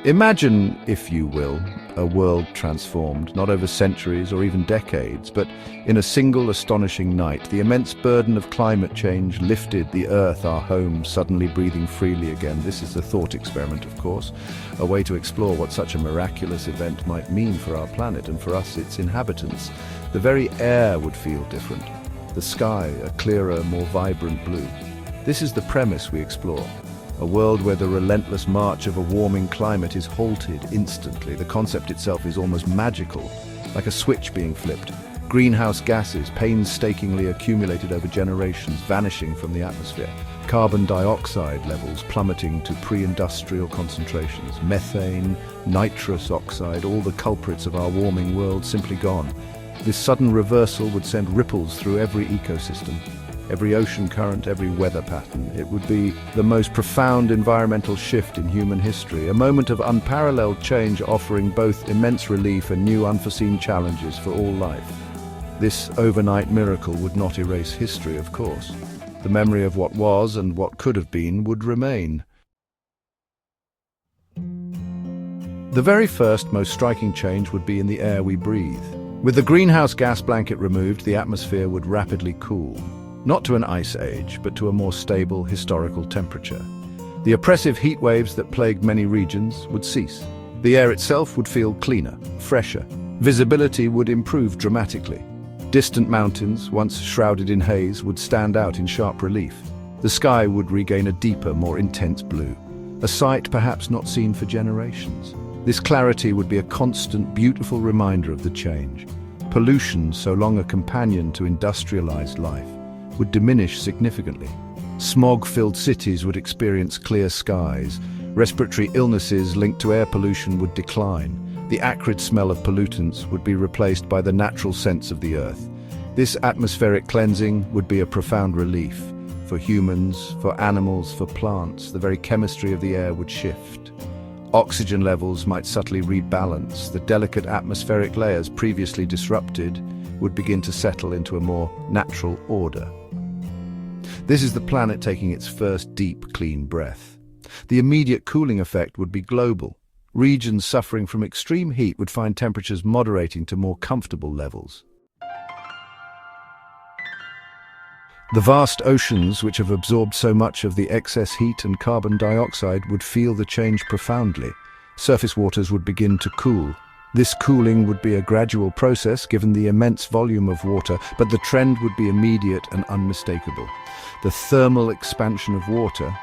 Imagine, if you will, a world transformed, not over centuries or even decades, but in a single astonishing night. The immense burden of climate change lifted the Earth, our home, suddenly breathing freely again. This is a thought experiment, of course, a way to explore what such a miraculous event might mean for our planet and for us, its inhabitants. The very air would feel different. The sky, a clearer, more vibrant blue. This is the premise we explore. A world where the relentless march of a warming climate is halted instantly. The concept itself is almost magical, like a switch being flipped. Greenhouse gases, painstakingly accumulated over generations, vanishing from the atmosphere. Carbon dioxide levels plummeting to pre-industrial concentrations. Methane, nitrous oxide, all the culprits of our warming world simply gone. This sudden reversal would send ripples through every ecosystem. Every ocean current, every weather pattern. It would be the most profound environmental shift in human history, a moment of unparalleled change offering both immense relief and new unforeseen challenges for all life. This overnight miracle would not erase history, of course. The memory of what was and what could have been would remain. The very first, most striking change would be in the air we breathe. With the greenhouse gas blanket removed, the atmosphere would rapidly cool. Not to an ice age, but to a more stable historical temperature. The oppressive heat waves that plagued many regions would cease. The air itself would feel cleaner, fresher. Visibility would improve dramatically. Distant mountains, once shrouded in haze, would stand out in sharp relief. The sky would regain a deeper, more intense blue, a sight perhaps not seen for generations. This clarity would be a constant, beautiful reminder of the change. Pollution, so long a companion to industrialized life, would diminish significantly. Smog-filled cities would experience clear skies. Respiratory illnesses linked to air pollution would decline. The acrid smell of pollutants would be replaced by the natural scents of the earth. This atmospheric cleansing would be a profound relief. For humans, for animals, for plants, the very chemistry of the air would shift. Oxygen levels might subtly rebalance. The delicate atmospheric layers previously disrupted would begin to settle into a more natural order. This is the planet taking its first deep, clean breath. The immediate cooling effect would be global. Regions suffering from extreme heat would find temperatures moderating to more comfortable levels. The vast oceans, which have absorbed so much of the excess heat and carbon dioxide, would feel the change profoundly. Surface waters would begin to cool. This cooling would be a gradual process given the immense volume of water, but the trend would be immediate and unmistakable. The thermal expansion of water,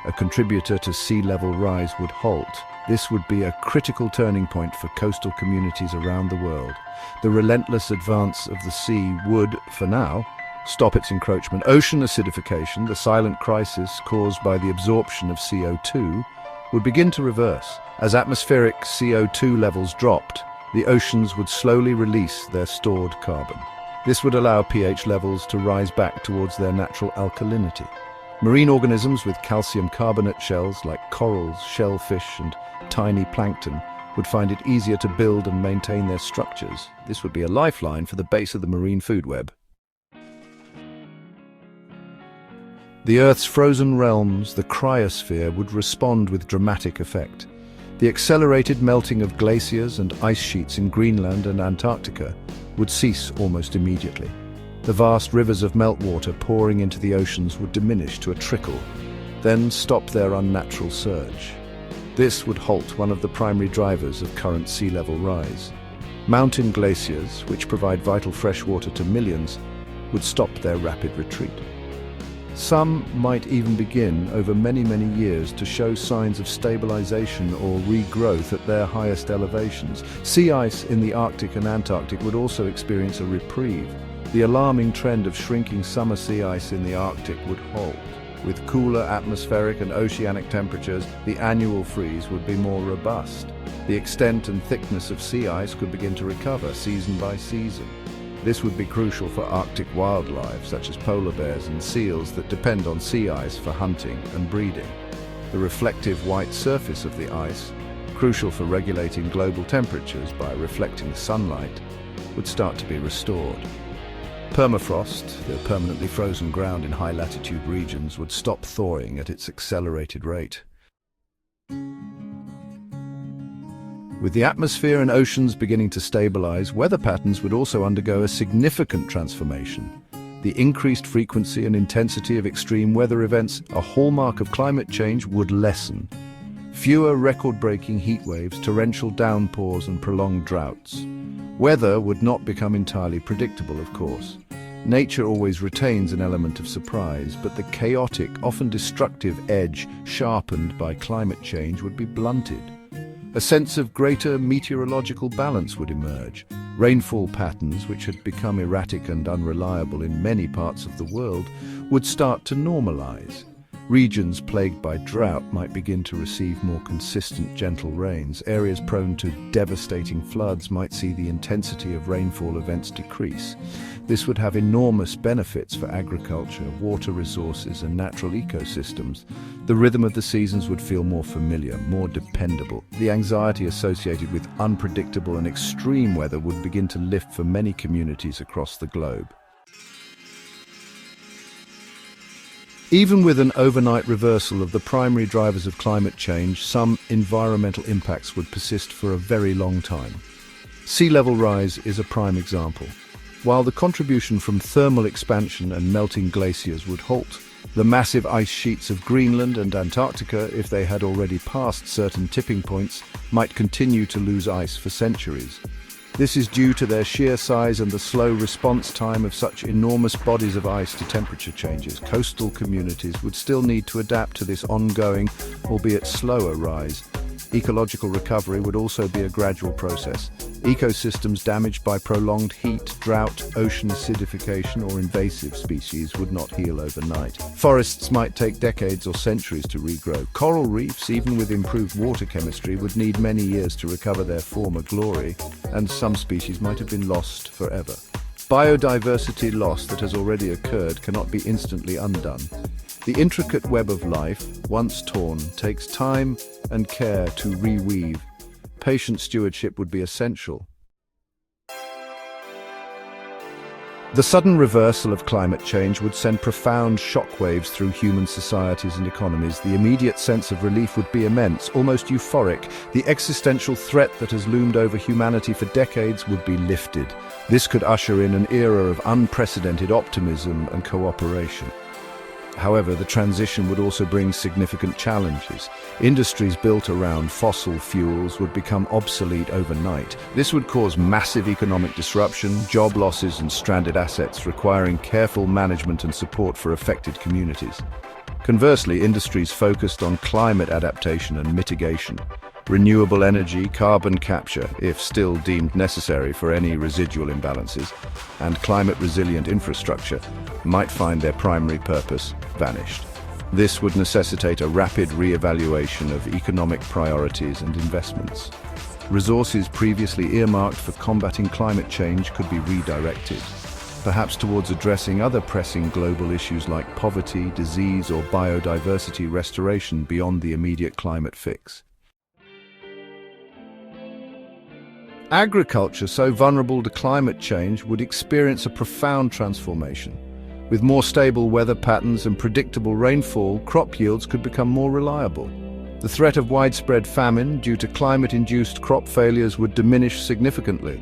a contributor to sea level rise, would halt. This would be a critical turning point for coastal communities around the world. The relentless advance of the sea would, for now, stop its encroachment. Ocean acidification, the silent crisis caused by the absorption of CO2, would begin to reverse. As atmospheric CO2 levels dropped, the oceans would slowly release their stored carbon. This would allow pH levels to rise back towards their natural alkalinity. Marine organisms with calcium carbonate shells like corals, shellfish, and tiny plankton would find it easier to build and maintain their structures. This would be a lifeline for the base of the marine food web. The Earth's frozen realms, the cryosphere, would respond with dramatic effect. The accelerated melting of glaciers and ice sheets in Greenland and Antarctica would cease almost immediately. The vast rivers of meltwater pouring into the oceans would diminish to a trickle, then stop their unnatural surge. This would halt one of the primary drivers of current sea level rise. Mountain glaciers, which provide vital fresh water to millions, would stop their rapid retreat. Some might even begin, over many years, to show signs of stabilization or regrowth at their highest elevations. Sea ice in the Arctic and Antarctic would also experience a reprieve. The alarming trend of shrinking summer sea ice in the Arctic would halt. With cooler atmospheric and oceanic temperatures, the annual freeze would be more robust. The extent and thickness of sea ice could begin to recover season by season. This would be crucial for Arctic wildlife, such as polar bears and seals that depend on sea ice for hunting and breeding. The reflective white surface of the ice, crucial for regulating global temperatures by reflecting sunlight, would start to be restored. Permafrost, the permanently frozen ground in high-latitude regions, would stop thawing at its accelerated rate. With the atmosphere and oceans beginning to stabilize, weather patterns would also undergo a significant transformation. The increased frequency and intensity of extreme weather events, a hallmark of climate change, would lessen. Fewer record-breaking heat waves, torrential downpours and prolonged droughts. Weather would not become entirely predictable, of course. Nature always retains an element of surprise, but the chaotic, often destructive edge sharpened by climate change would be blunted. A sense of greater meteorological balance would emerge. Rainfall patterns, which had become erratic and unreliable in many parts of the world, would start to normalize. Regions plagued by drought might begin to receive more consistent, gentle rains. Areas prone to devastating floods might see the intensity of rainfall events decrease. This would have enormous benefits for agriculture, water resources, and natural ecosystems. The rhythm of the seasons would feel more familiar, more dependable. The anxiety associated with unpredictable and extreme weather would begin to lift for many communities across the globe. Even with an overnight reversal of the primary drivers of climate change, some environmental impacts would persist for a very long time. Sea level rise is a prime example. While the contribution from thermal expansion and melting glaciers would halt, the massive ice sheets of Greenland and Antarctica, if they had already passed certain tipping points, might continue to lose ice for centuries. This is due to their sheer size and the slow response time of such enormous bodies of ice to temperature changes. Coastal communities would still need to adapt to this ongoing, albeit slower, rise. Ecological recovery would also be a gradual process. Ecosystems damaged by prolonged heat, drought, ocean acidification, or invasive species would not heal overnight. Forests might take decades or centuries to regrow. Coral reefs, even with improved water chemistry, would need many years to recover their former glory, and some species might have been lost forever. Biodiversity loss that has already occurred cannot be instantly undone. The intricate web of life, once torn, takes time and care to reweave. Patient stewardship would be essential. The sudden reversal of climate change would send profound shockwaves through human societies and economies. The immediate sense of relief would be immense, almost euphoric. The existential threat that has loomed over humanity for decades would be lifted. This could usher in an era of unprecedented optimism and cooperation. However, the transition would also bring significant challenges. Industries built around fossil fuels would become obsolete overnight. This would cause massive economic disruption, job losses, and stranded assets, requiring careful management and support for affected communities. Conversely, industries focused on climate adaptation and mitigation, renewable energy, carbon capture, if still deemed necessary for any residual imbalances, and climate-resilient infrastructure might find their primary purpose vanished. This would necessitate a rapid re-evaluation of economic priorities and investments. Resources previously earmarked for combating climate change could be redirected, perhaps towards addressing other pressing global issues like poverty, disease, or biodiversity restoration beyond the immediate climate fix. Agriculture, so vulnerable to climate change, would experience a profound transformation. With more stable weather patterns and predictable rainfall, crop yields could become more reliable. The threat of widespread famine due to climate-induced crop failures would diminish significantly.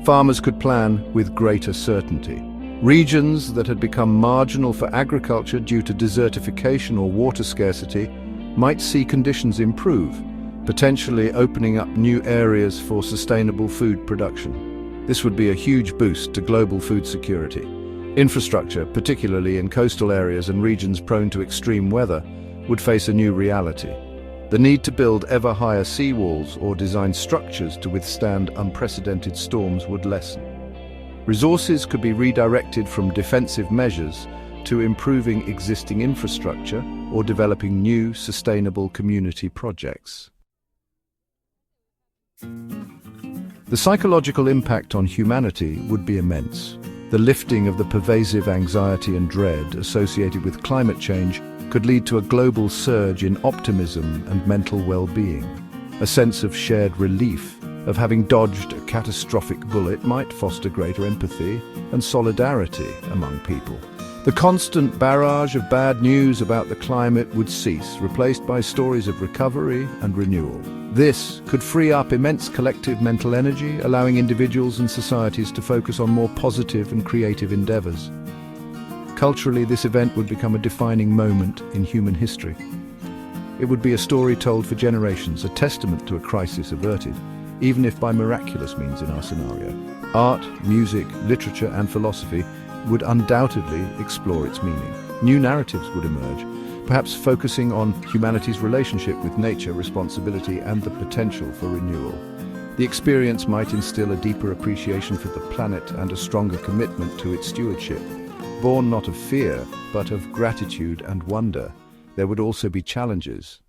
Farmers could plan with greater certainty. Regions that had become marginal for agriculture due to desertification or water scarcity might see conditions improve, potentially opening up new areas for sustainable food production. This would be a huge boost to global food security. Infrastructure, particularly in coastal areas and regions prone to extreme weather, would face a new reality. The need to build ever higher seawalls or design structures to withstand unprecedented storms would lessen. Resources could be redirected from defensive measures to improving existing infrastructure or developing new sustainable community projects. The psychological impact on humanity would be immense. The lifting of the pervasive anxiety and dread associated with climate change could lead to a global surge in optimism and mental well-being. A sense of shared relief of having dodged a catastrophic bullet might foster greater empathy and solidarity among people. The constant barrage of bad news about the climate would cease, replaced by stories of recovery and renewal. This could free up immense collective mental energy, allowing individuals and societies to focus on more positive and creative endeavors. Culturally, this event would become a defining moment in human history. It would be a story told for generations, a testament to a crisis averted, even if by miraculous means in our scenario. Art, music, literature, and philosophy would undoubtedly explore its meaning. New narratives would emerge, perhaps focusing on humanity's relationship with nature, responsibility, and the potential for renewal. The experience might instill a deeper appreciation for the planet and a stronger commitment to its stewardship. Born not of fear, but of gratitude and wonder, there would also be challenges.